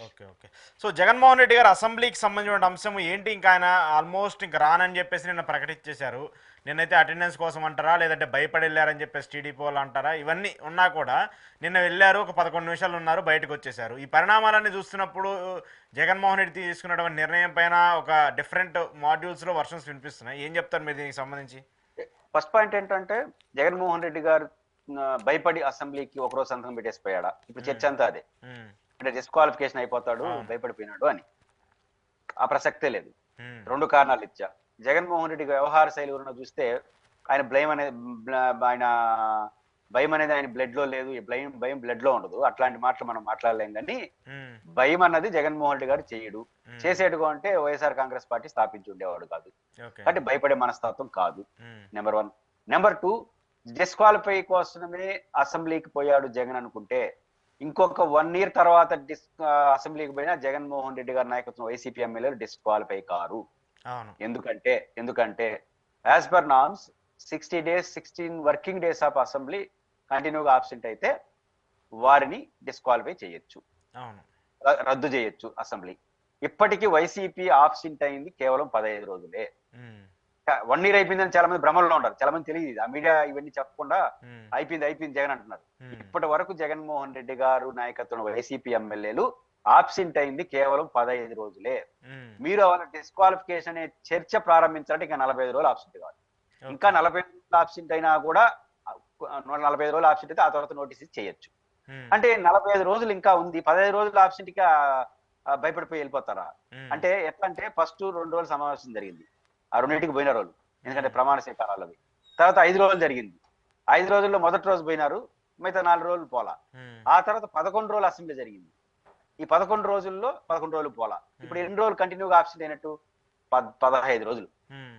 Okay. Okay. So, Jaganmohan Reddy గారు అసెంబ్లీకి సంబంధించిన అంశం ఏంటి ఇంకా ఆయన ఆల్మోస్ట్ ఇంక రానని చెప్పేసి నిన్న ప్రకటించేశారు. నిన్నైతే అటెండెన్స్ కోసం అంటారా? లేదంటే భయపడి ఎళ్లారని చెప్పేసి టీడీపీ వాళ్ళు అంటారా? ఇవన్నీ ఉన్నా కూడా నిన్న వెళ్లారు. ఒక 11 నిమిషాలు ఉన్నారు. బయటకొచ్చేశారు. ఈ పరిణామాలన్నీ చూస్తున్నప్పుడు జగన్మోహన్ రెడ్డి తీసుకున్నటువంటి నిర్ణయం పైన ఒక డిఫరెంట్ మాడ్యూల్స్‌లో వర్షన్స్ వినిపిస్తున్నాయి. ఏం చెప్తారు మీరు దీనికి సంబంధించి? ఫస్ట్ పాయింట్ ఏంటంటే జగన్మోహన్ రెడ్డి గారు భయపడి అసెంబ్లీకి ఒకరోజు సంతకం పెట్టేసిపోయాడా? ఇప్పుడు చర్చ హ్మ్. అంతా అదే. హ్మ్. అంటే డిస్క్వాలిఫికేషన్ అయిపోతాడు, అవును. భయపడిపోయినాడు అని. ఆ ప్రసక్తే లేదు. హ్మ్. 2 కారణాలు ఇచ్చా. జగన్మోహన్ రెడ్డి వ్యవహార శైలి గురించి చూస్తే ఆయన బ్లైమ్ అనేది ఆయన భయం అనేది ఆయన బ్లడ్ లో లేదు. భయం బ్లడ్ లో ఉండదు. అట్లాంటి మాటలు మనం మాట్లాడలేం గానీ, హ్మ్. భయం అన్నది జగన్మోహన్ రెడ్డి గారు చెయ్యడు. హ్మ్. చేసేట్టుగా అంటే వైఎస్ఆర్ కాంగ్రెస్ పార్టీ స్థాపించి ఉండేవాడు కాదు. ఓకే. కాబట్టి భయపడే మనస్తత్వం కాదు. హ్మ్. నెంబర్ 1. నెంబర్ 2, డిస్క్వాలిఫై కోసమే అసెంబ్లీకి పోయాడు జగన్ అనుకుంటే, ఇంకొక 1 ఇయర్ తర్వాత అసెంబ్లీకి పోయినా జగన్మోహన్ రెడ్డి గారి నాయకత్వం వైసీపీ ఎమ్మెల్యేలు డిస్క్వాలిఫై కారు. అవును. ఎందుకంటే as per norms 60 days 16 working days of assembly కంటిన్యూగా ఆబ్సెంట్ అయితే వారిని డిస్క్వాలిఫై చేయొచ్చు, అవును. రద్దు చేయొచ్చు అసెంబ్లీ. ఇప్పటికీ వైసీపీ ఆబ్సెంట్ అయింది కేవలం 15 రోజులే. హ్మ్. 1 ఇయర్ అయిపోయిందని చాలా మంది భ్రమల్లో ఉంటారు. చాలా మంది తెలియదు. ఆ మీడియా ఇవన్నీ చెప్పకుండా హ్మ్. అయిపోయింది జగన్ అంటున్నారు. హ్మ్. ఇప్పటి వరకు జగన్మోహన్ రెడ్డి గారు నాయకత్వం వైసీపీ ఎమ్మెల్యేలు ఆబ్సెంట్ అయింది కేవలం 15 రోజులే. హ్మ్. మీరు వాళ్ళ డిస్క్వాలిఫికేషన్ అనే చర్చ ప్రారంభించాలంటే ఇంకా 45 రోజులు ఆబ్సెంట్ కావాలి. ఇంకా ఓకే. 45 రోజులు ఆబ్సెంట్ అయినా కూడా 45 రోజులు ఆబ్సెంట్ అయితే ఆ తర్వాత నోటీస్ ఇచ్చి చేయొచ్చు. హ్మ్. అంటే 45 రోజులు ఇంకా ఉంది. 15 రోజులు ఆబ్సెంట్ కి భయపడిపోయి వెళ్ళిపోతారా? హ్మ్. అంటే ఎట్లా అంటే ఫస్ట్ 2 రోజులు సమావేశం జరిగింది. ఆ రెండింటికి పోయిన రోజులు. ఎందుకంటే హ్మ్. ప్రమాణ స్వీకారాలవి. తర్వాత 5 రోజులు జరిగింది. 5 రోజుల్లో మొదటి రోజు పోయినారు. మిగతా 4 రోజులు పోలా. హ్మ్. ఆ తర్వాత 11 రోజులు అసెంబ్లీ జరిగింది. ఈ 11 రోజుల్లో 11 రోజులు పోలా. ఇప్పుడు హ్మ్. ఎన్ని రోజులు కంటిన్యూగా ఆబ్సెంట్ అయినట్టు? 15 రోజులు. హ్మ్.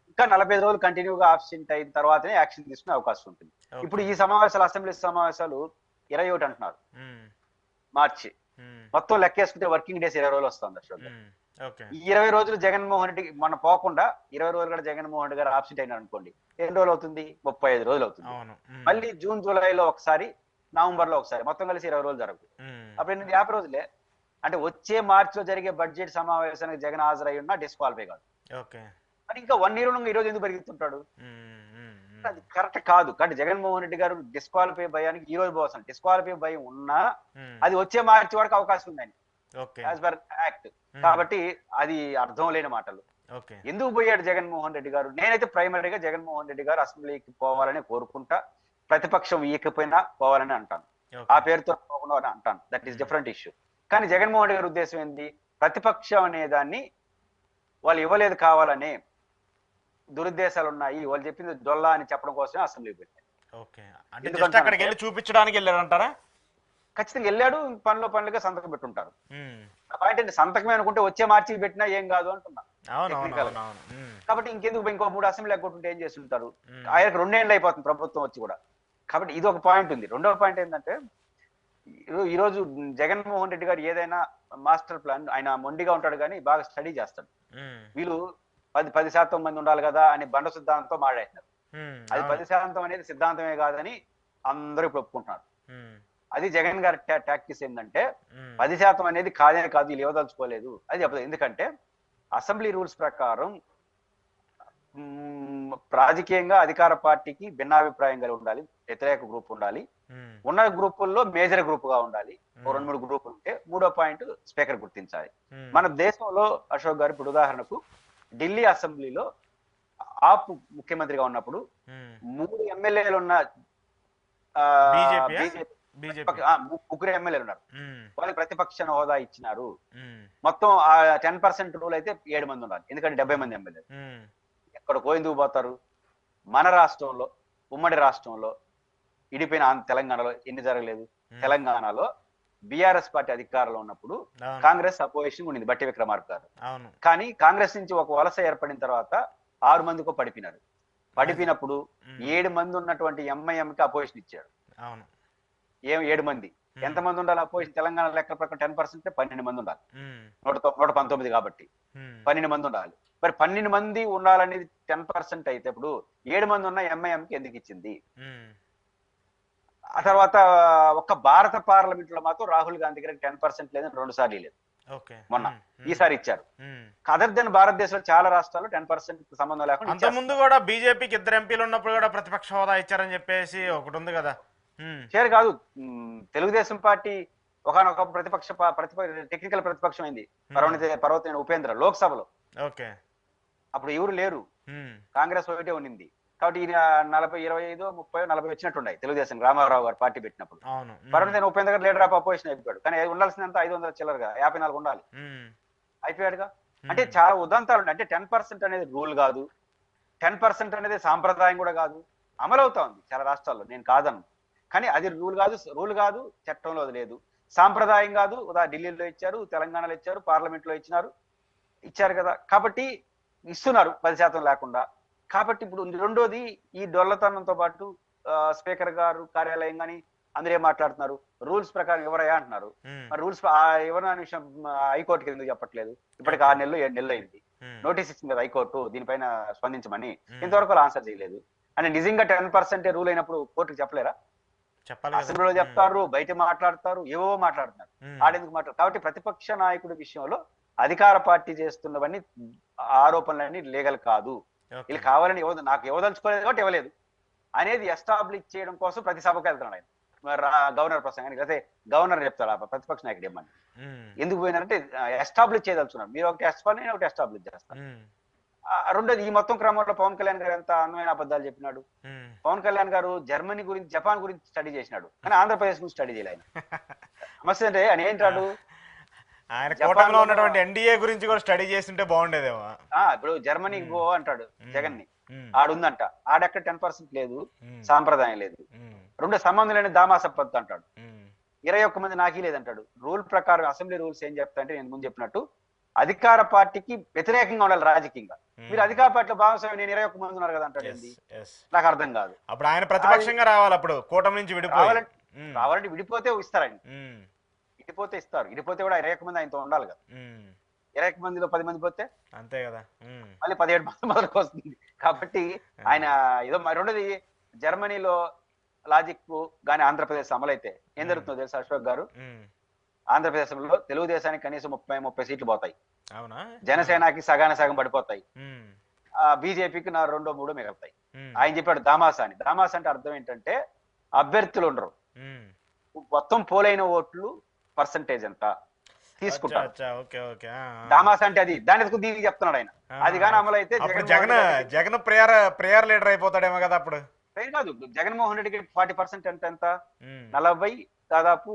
ఇంకా 45 రోజులు కంటిన్యూగా ఆబ్సెంట్ అయిన తర్వాతనే యాక్షన్ తీసుకునే అవకాశం ఉంటుంది. ఇప్పుడు ఓకే. ఈ సమావేశాలు అసెంబ్లీ సమావేశాలు 21 అంటున్నారు. హ్మ్. మార్చి. హ్మ్. మొత్తం లెక్కేసుకుంటే వర్కింగ్ డేస్ 20 రోజులు వస్తుంది అశోక్ గారు. హ్మ్. ఓకే. ఈ 20 రోజులు జగన్మోహన్ రెడ్డి మొన్న పోకుండా 20 రోజులు కూడా జగన్మోహన్ రెడ్డి గారు ఆబ్సెంట్ అయినారు అనుకోండి. ఎన్ని రోజులు అవుతుంది? 35 రోజులు అవుతుంది. అవును. హ్మ్. మళ్ళీ జూన్, జూలైలో ఒకసారి, నవంబర్‌లో ఒకసారి మొత్తం కలిసి 20 రోజులు జరగవు. హ్మ్. అప్పుడు ఎన్ని 50 రోజులే. అంటే వచ్చే మార్చిలో జరిగే బడ్జెట్ సమావేశానికి జగన్ హాజరై ఉన్నా డిస్‌క్వాలిఫై కాదు. ఓకే. మరి ఇంకా 1 ఇయర్ ఉండంగా ఈ రోజు ఎందుకు పరిగెత్తుంటాడు? హ్మ్. హ్మ్. హ్మ్. అది కరెక్ట్ కాదు. కాబట్టి జగన్మోహన్ రెడ్డి గారు డిస్‌క్వాలిఫై భయానికి ఈ రోజు పోవసరం. డిస్‌క్వాలిఫై భయం ఉన్నా హ్మ్. అది వచ్చే మార్చి వరకు అవకాశం ఉందండి. ఓకే. As per act. హ్మ్. కాబట్టి అది అర్థం లేని మాటలు. ఓకే. ఎందుకు పోయాడు జగన్మోహన్ రెడ్డి గారు? నేనైతే ప్రైమరీగా జగన్మోహన్ రెడ్డి గారు అసెంబ్లీకి పోవాలని కోరుకుంటా. ప్రతిపక్షం ఇయ్యకపోయినా పోవాలని అంటాను. ఆ ఓకే. పేరుతో పోకుండా అని అంటాను. దట్ ఈస్ హ్మ్. Different issue. కానీ జగన్మోహన్ రెడ్డి గారి ఉద్దేశ్యం ఏంది? ప్రతిపక్షం అనే దాన్ని వాళ్ళు ఇవ్వలేదు కావాలని దురుద్దేశాలున్నాయి. వాళ్ళు చెప్పింది డొల్ల అని చెప్పడం కోసమే అసెంబ్లీకి వెళ్ళారు. ఓకే. అంటే జస్ట్ ఎందుకంటానంటే అక్కడికెళ్లి చూపించడానికి ఎళ్లారంటారా? ఖచ్చితంగా ఎళ్ళాడు. పనిలో పనిగా సంతకం పెట్టుంటారు. హ్మ్. ఆ పాయింట్ ఏంటి? సంతకమే అనుకుంటే వచ్చే మార్చికి పెట్టినా ఏం కాదు అంటున్నా టెక్నికల్‌గా. అవునవునవునవును. హ్మ్. కాబట్టి ఇంకెందుకు ఇంకో 3 అసెంబ్లీ ఎగ్గొట్టుంటే ఏం చేసుంటారు? హ్మ్. ఆయనకు 2 ఏండ్లు అయిపోతుంది ప్రభుత్వం వచ్చి కూడా. కాబట్టి ఇదొక పాయింట్ ఉంది. రెండవ పాయింట్ ఏంటంటే ఈరోజు జగన్మోహన్ రెడ్డి గారు ఏదైనా మాస్టర్ ప్లాన్ ఆయన మొండిగా ఉంటాడు గానీ బాగా స్టడీ చేస్తాడు. హ్మ్. వీళ్ళు 10% మంది ఉండాలి కదా అని బండ సిద్ధాంతంతో మాట్లాడినారు. హ్మ్. అది అవును. 10% అనేది సిద్ధాంతమే కాదని అందరూ ఇప్పుడు ఒప్పుకుంటున్నారు. హ్మ్. అది జగన్ గారి టాక్టిక్స్ ఏంటంటే హ్మ్. 10% అనేది కాదే కాదు వీళ్ళు ఇవ్వదలుచుకోలేదు. అది చెప్పదు. ఎందుకంటే అసెంబ్లీ రూల్స్ ప్రకారం రాజకీయంగా అధికార పార్టీకి భిన్నాభిప్రాయం కలిగి ఉండాలి. వ్యతిరేక గ్రూప్ ఉండాలి. హ్మ్. ఉన్న గ్రూపుల్లో మేజర్ గ్రూప్‌గా ఉండాలి. ఓ హ్మ్. 2, 3 గ్రూపులు ఉంటే మూడో పాయింట్ స్పీకర్ గుర్తించాలి. హ్మ్. మన దేశంలో అశోక్ గారు ఇప్పుడు ఉదాహరణకు ఢిల్లీ అసెంబ్లీలో ఆప్ ముఖ్యమంత్రిగా ఉన్నప్పుడు హ్మ్. 3 ఎమ్మెల్యేలున్న బీజేపీయా? BJP BJP. ముగ్గురు ఎమ్మెల్యేలు ఉన్నారు. హ్మ్. వాళ్ళకి ప్రతిపక్ష హోదా ఇచ్చినారు. హ్మ్. మొత్తం 10% రూల్ అయితే 7 మంది ఉండాలి. ఎందుకంటే 70 హ్మ్. మంది ఎమ్మెల్యేలు. హ్మ్. ఎక్కడికో ఎందుకు పోతారు? మన రాష్ట్రంలో, ఉమ్మడి రాష్ట్రంలో ఇడిపోయిన తెలంగాణలో ఎన్ని జరగలేదు? హ్మ్. తెలంగాణలో బీఆర్ఎస్ పార్టీ అధికారంలో ఉన్నప్పుడు అవును. కాంగ్రెస్ అపోజిషన్ ఉండింది బట్టి విక్రమార్క గారు. అవును. కానీ కాంగ్రెస్ నుంచి ఒక వలస ఏర్పడిన తర్వాత 6 మందికో పడిపోయినారు. అది. పడిపోయినప్పుడు హ్మ్. 7 మంది ఉన్నటువంటి ఎంఐఎంకి అపోజిషన్ ఇచ్చాడు. అవును. 7 మంది. హ్మ్. ఎంతమంది ఉండాలి అపోజిషన్ తెలంగాణ లెక్కల ప్రకారం 10% 12 మంది ఉండాలి. హ్మ్. 119 కాబట్టి. హ్మ్. 12 మంది ఉండాలి. మరి 12 మంది ఉండాలనేది 10% అయితే ఇప్పుడు 7 మంది ఉన్న ఎంఐఎంకి ఎందుకు ఇచ్చింది? హ్మ్. ఆ తర్వాత ఒక్క భారత పార్లమెంట్ లో మాత్రం రాహుల్ గాంధీ దగ్గర 10% లేదని 2 సార్లు లేదు ఓకే. మొన్న. ఈసారి ఇచ్చారు. ఉమ్. అదర్ దెన్ భారతదేశంలో చాలా రాష్ట్రాల్లో 10% సంబంధం లేకుండా అంత ఇచ్చేస్తారు. ముందు కూడా బీజేపీకి 2 ఎంపీలు ఉన్నప్పుడు కూడా ప్రతిపక్ష హోదా ఇచ్చారని చెప్పేసి ఒకటి ఉంది కదా. షేర్ కాదు. తెలుగుదేశం పార్టీ ఒకనొక టెక్నికల్ ప్రతిపక్షం అయింది. పర్వతనేని ఉపేంద్ర లోక్సభలో. ఓకే. అప్పుడు ఎవరు లేరు, కాంగ్రెస్ ఒకటే ఉన్నింది. కాబట్టి ఈయన 40, 25, 30, 40 వచ్చినట్టున్నాయి తెలుగుదేశం రామారావు గారు పార్టీ పెట్టినప్పుడు. అవును. పర్వతనేని ఉపేంద్ర గారు లీడర్ ఆఫ్ అపోజిషన్ అయిపోయాడు. కానీ ఉండాల్సినంత 500 చిల్లరగా 54 ఉండాలి, అయిపోయాడుగా. అంటే చాలా ఉదంతాలు ఉన్నాయి. అంటే 10% అనేది రూల్ కాదు, 10% అనేది సాంప్రదాయం కూడా కాదు, అమలవుతా ఉంది చాలా రాష్ట్రాల్లో, నేను కాదను. కానీ అది రూల్ కాదు, చట్టంలో అది లేదు. సాంప్రదాయం కాదు, ఢిల్లీలో ఇచ్చారు, తెలంగాణలో ఇచ్చారు, పార్లమెంట్ లో ఇచ్చారు కదా. కాబట్టి ఇస్తున్నారు 10% లేకుండా. కాబట్టి ఇప్పుడు రెండోది, ఈ డొల్లతనంతో పాటు స్పీకర్ గారు కార్యాలయం కానీ అందరూ ఏం మాట్లాడుతున్నారు, రూల్స్ ప్రకారం ఎవరయ్యా అంటున్నారు. మరి రూల్స్ ఎవరైనా విషయం హైకోర్టుకి ఎందుకు చెప్పట్లేదు? ఇప్పటికి 6 నెలలు 7 నెలలు అయింది. నోటీస్ ఇచ్చింది కదా హైకోర్టు దీనిపైన స్పందించమని, ఇంతవరకు ఆన్సర్ చేయలేదు. అంటే నిజంగా 10% రూల్ అయినప్పుడు కోర్టుకి చెప్పలేరా? అసెంబ్లీలో చెప్తారు, బయట మాట్లాడతారు, ఏవో మాట్లాడుతున్నారు, ఆడెందుకు మాట్లాడు. కాబట్టి ప్రతిపక్ష నాయకుడి విషయంలో అధికార పార్టీ చేస్తున్నవన్నీ ఆరోపణలన్నీ లీగల్ కాదు. వీళ్ళు కావాలని నాకు ఇవ్వదలుచుకోలేదు కాబట్టి ఇవ్వలేదు అనేది ఎస్టాబ్లిష్ చేయడం కోసం ప్రతి సభకు వెళ్తున్నాడు ఆయన. గవర్నర్ ప్రసంగానికి అయితే గవర్నర్ చెప్తాడు ఆ ప్రతిపక్ష నాయకుడు ఏమని. ఎందుకు పోయినారంటే ఎస్టాబ్లిష్ చేయదలుచున్నారు. మీరు ఒకటి ఎస్టాబ్లిష్, నేను ఒకటి ఎస్టాబ్లిష్ చేస్తాను. రెండోది, ఈ మొత్తం క్రమంలో పవన్ కళ్యాణ్ గారు ఎంత అందమైన అబద్ధాలు చెప్పినాడు. పవన్ కళ్యాణ్ గారు జర్మనీ గురించి, జపాన్ గురించి స్టడీ చేసినాడు, కానీ ఆంధ్రప్రదేశ్ గురించి స్టడీ చేయలే ఆయన. సమస్య అంటే ఆయన ఏంటాడు, ఆయన కూటమిలో ఉన్నటువంటి ఎన్డీఏ గురించి కూడా స్టడీ చేస్తుంటే బాగుండేదేమో. ఇప్పుడు జర్మనీకి గో అంటాడు జగన్ ని, ఆడుందంట, ఆడెక్కడ 10% లేదు, సాంప్రదాయం లేదు. రెండు సంబంధం లేని దామాస పద్ధతి అంటాడు. 21 మంది నాకీ లేదంటాడు. రూల్ ప్రకారం అసెంబ్లీ రూల్స్ ఏం చెప్తాయంటే, నేను ముందు చెప్పినట్టు అధికార పార్టీకి వ్యతిరేకంగా ఉండాలి రాజకీయంగా. మీరు అధికార పార్టీలో భాగస్వామి, నేను 21 మంది ఉన్నారు కదా అంటాడు. ఏంది నాకు అర్థం కాదు. అప్పుడు ఆయన ప్రతిపక్షంగా రావాలి, అప్పుడు కూటమి నుంచి రావాలంటే విడిపోతే ఇస్తారండి, విడిపోతే ఇస్తారు. విడిపోతే కూడా 21 మంది ఆయనతో ఉండాలి కదా. 21 మందిలో 10 మంది పోతే అంతే కదా, మళ్ళీ 17 మంది మొదలకు వస్తుంది. కాబట్టి ఆయన ఏదో రెండోది, జర్మనీలో లాజిక్ గానీ ఆంధ్రప్రదేశ్ అమలైతే ఏం జరుగుతుందో తెలుసా అశోక్ గారు? ఆంధ్రప్రదేశ్ లో తెలుగుదేశానికి కనీసం 30 సీట్లు పోతాయి, జనసేనకి సగం పడిపోతాయి, బీజేపీకి 2-3 మిగులుతాయి. ఆయన చెప్పాడు దామాస అని. దామాస అంటే అర్థం ఏంటంటే అభ్యర్థులు ఉండరు, మొత్తం పోలైన ఓట్లు పర్సంటేజ్ ఎంత తీసుకుంటారు. దామాస అంటే అది, దాని దీనికి చెప్తున్నాడు ఆయన. అది కానీ అమలు అయితే జగన్ ప్రేయర్ లీడర్ అయిపోతాడేమో కదా అప్పుడు. కాదు, జగన్మోహన్ రెడ్డికి 40% ఎంత 40, దాదాపు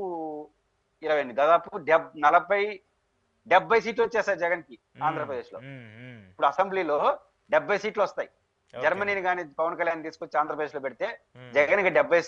20, దాదాపు 70 సీట్లు వచ్చేస్తాయి జగన్ కి ఆంధ్రప్రదేశ్ లో. ఇప్పుడు అసెంబ్లీలో 70 సీట్లు వస్తాయి. జర్మనీని కానీ పవన్ కళ్యాణ్ తీసుకొచ్చి ఆంధ్రప్రదేశ్ లో పెడితే జగన్ కి 70